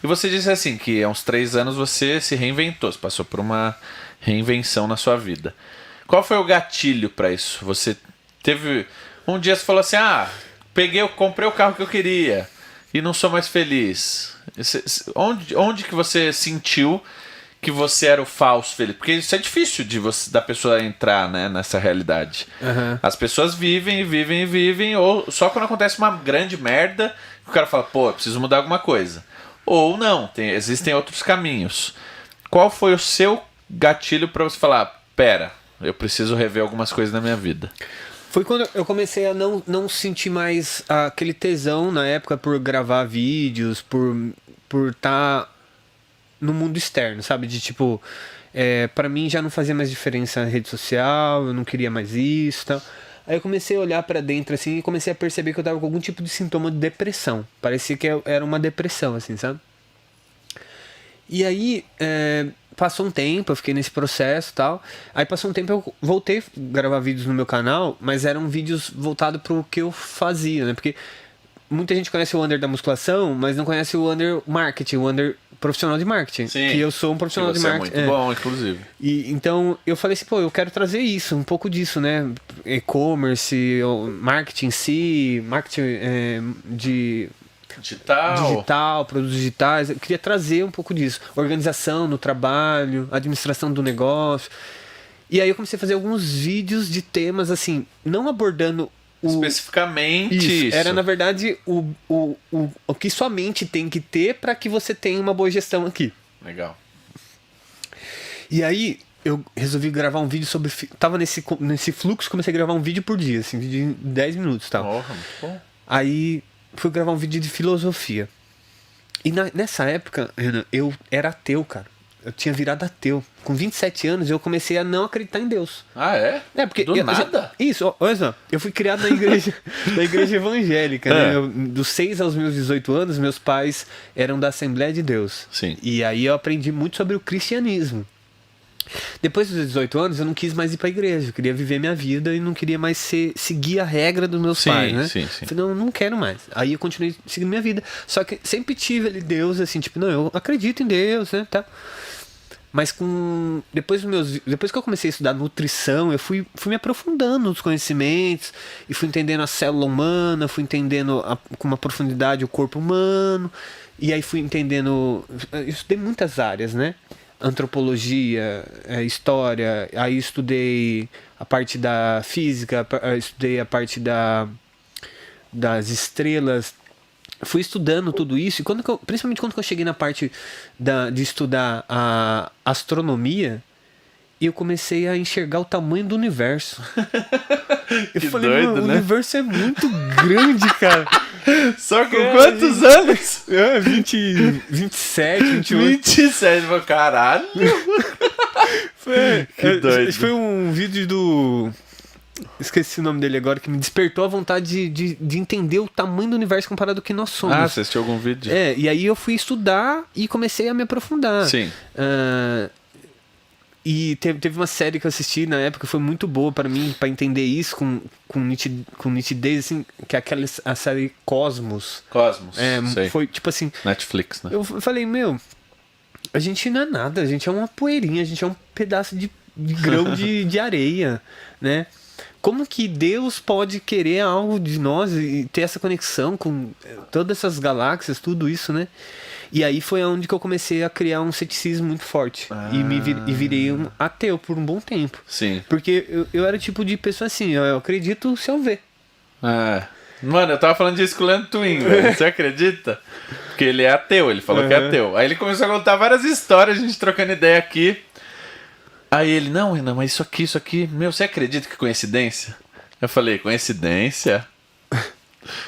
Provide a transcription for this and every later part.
E você disse assim, que há uns 3 anos você se reinventou, você passou por uma reinvenção na sua vida. Qual foi o gatilho pra isso? Você teve... Um dia você falou assim, comprei o carro que eu queria e não sou mais feliz. Onde que você sentiu que você era o falso feliz? Porque isso é difícil da pessoa entrar, né, nessa realidade. Uhum. As pessoas vivem e vivem e vivem, ou só quando acontece uma grande merda, o cara fala, pô, eu preciso mudar alguma coisa. Ou não, existem outros caminhos. Qual foi o seu gatilho pra você falar, pera, eu preciso rever algumas coisas na minha vida? Foi quando eu comecei a não sentir mais aquele tesão na época por gravar vídeos, por estar no mundo externo, sabe? De tipo, pra mim já não fazia mais diferença na rede social, eu não queria mais isso e tal. Aí eu comecei a olhar pra dentro assim e comecei a perceber que eu tava com algum tipo de sintoma de depressão. Parecia que era uma depressão, assim, sabe? E aí, passou um tempo, eu fiquei nesse processo e tal. Aí passou um tempo, eu voltei a gravar vídeos no meu canal, mas eram vídeos voltados pro que eu fazia, né? Porque muita gente conhece o under da musculação, mas não conhece o under marketing, o under profissional de marketing. Sim, que eu sou um profissional de você marketing. É muito bom, inclusive. E, então eu falei assim, pô, eu quero trazer isso, um pouco disso, né? E-commerce, marketing em si, marketing de digital, produtos digitais. Eu queria trazer um pouco disso. Organização no trabalho, administração do negócio. E aí eu comecei a fazer alguns vídeos de temas, assim, não abordando especificamente isso. Era, na verdade, o que sua mente tem que ter para que você tenha uma boa gestão aqui. Legal. E aí eu resolvi gravar um vídeo sobre... Tava nesse fluxo, comecei a gravar um vídeo por dia, assim, vídeo de 10 minutos e tal. Porra, muito bom. Aí fui gravar um vídeo de filosofia. E nessa época, Renan, eu era ateu, cara. Eu tinha virado ateu. Com 27 anos, eu comecei a não acreditar em Deus. Ah, é? Porque do nada? Isso, olha só. Eu fui criado na igreja, na igreja evangélica, né? Dos 6 aos meus 18 anos, meus pais eram da Assembleia de Deus. Sim. E aí eu aprendi muito sobre o cristianismo. Depois dos 18 anos, eu não quis mais ir pra igreja. Eu queria viver minha vida e não queria mais seguir a regra dos meus pais, né? Sim. Falei, não quero mais. Aí eu continuei seguindo minha vida. Só que sempre tive ali Deus, assim, tipo, não, eu acredito em Deus, né? Tá. Mas depois que eu comecei a estudar nutrição, eu fui me aprofundando nos conhecimentos e fui entendendo a célula humana, fui entendendo com uma profundidade o corpo humano. E aí fui entendendo... Eu estudei muitas áreas, né? Antropologia, história, aí estudei a parte da física, estudei a parte das estrelas, fui estudando tudo isso, e principalmente quando eu cheguei na parte de estudar a astronomia, eu comecei a enxergar o tamanho do universo. Eu falei, doido, o né? universo é muito grande, cara. Só com quantos anos? 27, 28. 27, caralho. Que doido. Esse foi um vídeo do... Esqueci o nome dele agora, que me despertou a vontade de entender o tamanho do universo comparado ao que nós somos. Ah, você assistiu algum vídeo? E aí eu fui estudar e comecei a me aprofundar. Sim. E teve uma série que eu assisti na época, foi muito boa para mim, para entender isso com nitidez, assim, que é a série Cosmos. Cosmos, sei. Foi tipo assim... Netflix, né? Eu falei, a gente não é nada, a gente é uma poeirinha, a gente é um pedaço de grão de areia, né? Como que Deus pode querer algo de nós e ter essa conexão com todas essas galáxias, tudo isso, né? E aí foi onde que eu comecei a criar um ceticismo muito forte. E virei um ateu por um bom tempo. Sim. Porque eu era tipo de pessoa assim, eu acredito se eu ver. Mano, eu tava falando disso com o Leandro Twin, velho. Você acredita? Porque ele é ateu, ele falou que é ateu. Aí ele começou a contar várias histórias, a gente trocando ideia aqui. Aí ele, não, Renan, mas isso aqui, você acredita que coincidência? Eu falei, coincidência?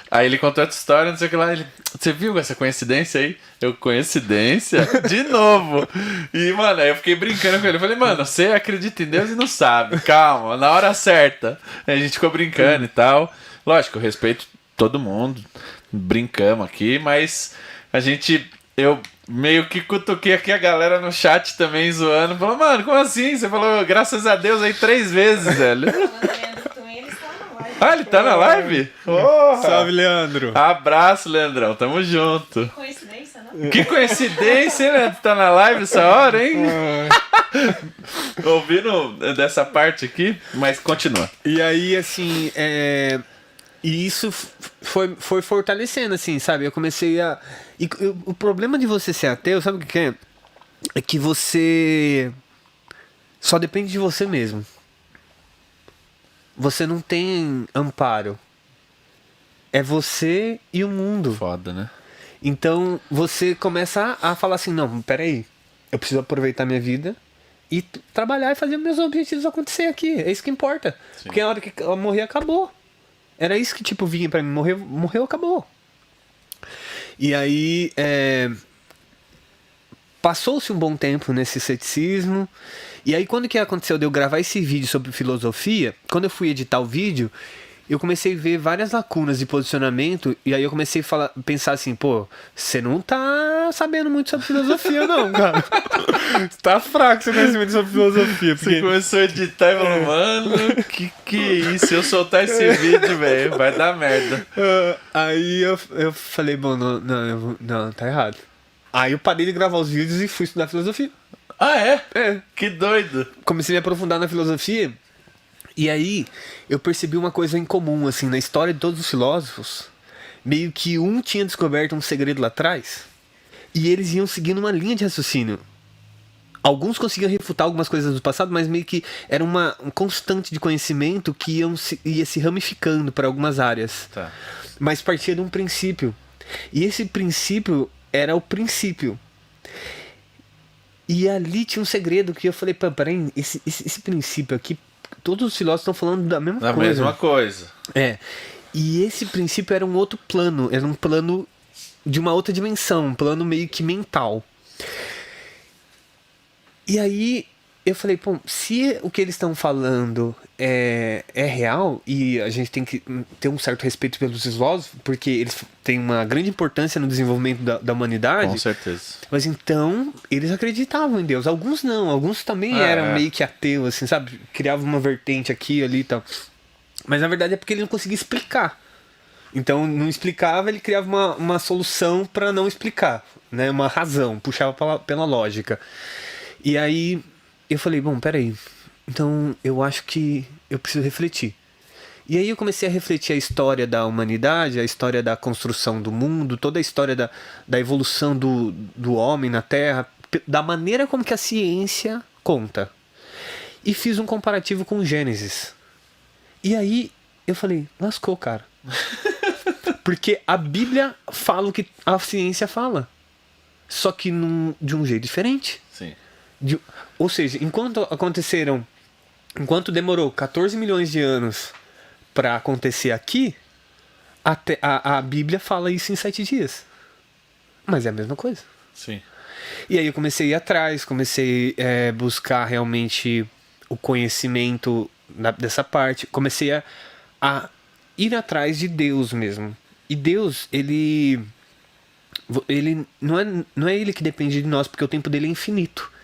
Aí ele contou outra história, não sei o que lá, você viu essa coincidência aí? Coincidência? De novo! E, mano, aí eu fiquei brincando com ele, eu falei, mano, você acredita em Deus e não sabe, calma, na hora certa. Aí a gente ficou brincando e tal. Lógico, eu respeito todo mundo, brincamos aqui, mas eu meio que cutuquei aqui a galera no chat também zoando. Falou, mano, como assim? Você falou, graças a Deus, aí 3 vezes, velho. Ele tá na live? Porra. Salve, Leandro. Abraço, Leandrão. Tamo junto. Coincidência, não? Que coincidência, né? Tu tá na live essa hora, hein? Ouvindo dessa parte aqui, mas continua. E aí, assim, e isso foi fortalecendo, assim, sabe? Eu comecei a... o problema de você ser ateu, sabe o que é? É que você só depende de você mesmo. Você não tem amparo. É você e o mundo. Foda, né? Então, você começa a falar assim, não, peraí, eu preciso aproveitar minha vida e trabalhar e fazer meus objetivos acontecer aqui. É isso que importa. Sim. Porque a hora que eu morrer, acabou. Era isso que, tipo, vinha pra mim. Morreu, acabou. E aí, passou-se um bom tempo nesse ceticismo. E aí, quando que aconteceu de eu gravar esse vídeo sobre filosofia, quando eu fui editar o vídeo, eu comecei a ver várias lacunas de posicionamento, e aí eu comecei a pensar assim, pô, você não tá sabendo muito sobre filosofia não, cara. Tá fraco seu conhecimento sobre filosofia. Você começou a editar e falou, mano, que é isso? Se eu soltar esse vídeo, velho, vai dar merda. Aí eu falei, bom, não, tá errado. Aí eu parei de gravar os vídeos e fui estudar filosofia. Ah, é? É. Que doido. Comecei a me aprofundar na filosofia. E aí, eu percebi uma coisa em comum, assim, na história de todos os filósofos, meio que um tinha descoberto um segredo lá atrás, e eles iam seguindo uma linha de raciocínio. Alguns conseguiam refutar algumas coisas do passado, mas meio que era um constante de conhecimento que ia se ramificando para algumas áreas. Tá. Mas partia de um princípio. E esse princípio era o princípio. E ali tinha um segredo que eu falei, peraí, esse princípio aqui, todos os filósofos estão falando da mesma coisa. Da mesma coisa. É. E esse princípio era um outro plano. Era um plano de uma outra dimensão. Um plano meio que mental. E aí eu falei, pô, se o que eles estão falando é real, e a gente tem que ter um certo respeito pelos filósofos, porque eles têm uma grande importância no desenvolvimento da humanidade. Com certeza. Mas então, eles acreditavam em Deus. Alguns não, alguns também eram meio que ateus, assim, sabe? Criavam uma vertente aqui, ali e tal. Mas na verdade é porque ele não conseguia explicar. Então, não explicava, ele criava uma solução para não explicar, né? Uma razão, puxava pela lógica. E aí eu falei, bom, peraí, então eu acho que eu preciso refletir. E aí eu comecei a refletir a história da humanidade, a história da construção do mundo, toda a história da evolução do homem na Terra, da maneira como que a ciência conta. E fiz um comparativo com Gênesis. E aí eu falei, lascou, cara. Porque a Bíblia fala o que a ciência fala. Só que de um jeito diferente. Sim. Ou seja, enquanto demorou 14 milhões de anos para acontecer aqui, a Bíblia fala isso em 7 dias. Mas é a mesma coisa. Sim. E aí eu comecei a ir atrás, comecei a buscar realmente o conhecimento dessa parte, comecei a ir atrás de Deus mesmo. E Deus, ele não é ele que depende de nós, porque o tempo dele é infinito.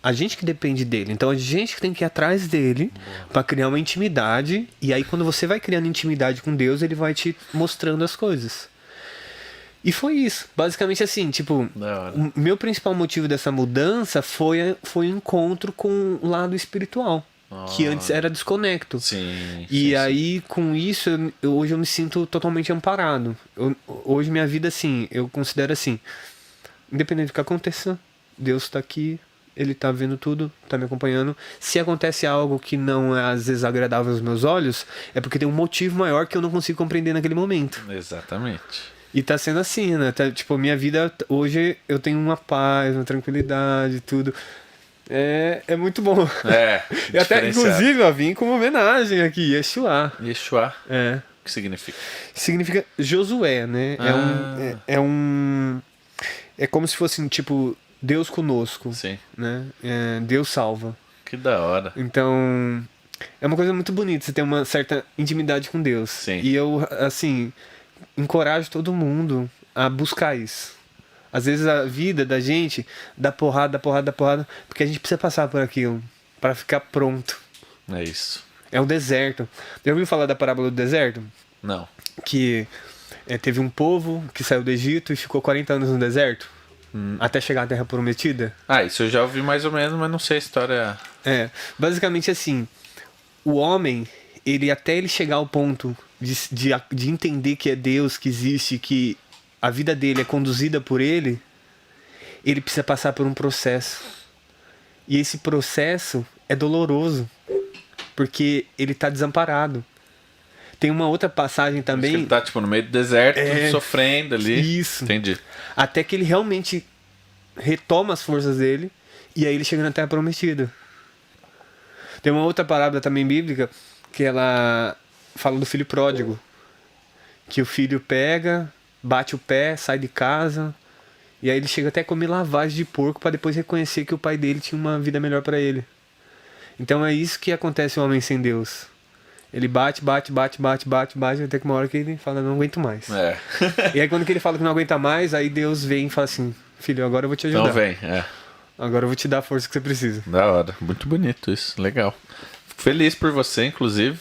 A gente que depende dele. Então a gente que tem que ir atrás dele para criar uma intimidade. E aí quando você vai criando intimidade com Deus, ele vai te mostrando as coisas. E foi isso. Basicamente assim, tipo, o meu principal motivo dessa mudança foi o encontro com o lado espiritual. Que antes era desconecto. Sim. E aí, com isso, hoje eu me sinto totalmente amparado. Hoje minha vida, assim, eu considero assim, independente do que aconteça, Deus está aqui, Ele está vendo tudo, está me acompanhando. Se acontece algo que não é às vezes agradável aos meus olhos, é porque tem um motivo maior que eu não consigo compreender naquele momento. Exatamente. E tá sendo assim, né? Tipo, minha vida hoje eu tenho uma paz, uma tranquilidade, tudo. É muito bom. E até, inclusive, eu vim com uma homenagem aqui, Yeshua. Yeshua? É. O que significa? Significa Josué, né? É como se fosse, tipo, Deus conosco. Sim. Né? Deus salva. Que da hora. Então, é uma coisa muito bonita, você ter uma certa intimidade com Deus. Sim. E eu, assim, encorajo todo mundo a buscar isso. Às vezes a vida da gente dá porrada, porque a gente precisa passar por aquilo para ficar pronto. É isso. É um deserto. Já ouviu falar da parábola do deserto? Não. Que teve um povo que saiu do Egito e ficou 40 anos no deserto, até chegar à Terra Prometida. Ah, isso eu já ouvi mais ou menos, mas não sei a história. Basicamente assim, o homem, até ele chegar ao ponto de entender que é Deus, que existe, que a vida dele é conduzida por ele precisa passar por um processo. E esse processo é doloroso, porque ele está desamparado. Tem uma outra passagem também... Ele tá, tipo, no meio do deserto, sofrendo ali. Isso. Entendi. Até que ele realmente retoma as forças dele, e aí ele chega na Terra Prometida. Tem uma outra parábola também bíblica, que ela fala do filho pródigo. Que o filho pega, bate o pé, sai de casa, e aí ele chega até a comer lavagem de porco para depois reconhecer que o pai dele tinha uma vida melhor para ele. Então é isso que acontece o homem sem Deus. Ele bate, até que uma hora que ele fala, não aguento mais. E aí quando que ele fala que não aguenta mais, aí Deus vem e fala assim, filho, agora eu vou te ajudar. Então vem, Agora eu vou te dar a força que você precisa. Da hora. Muito bonito isso, legal. Fico feliz por você, inclusive.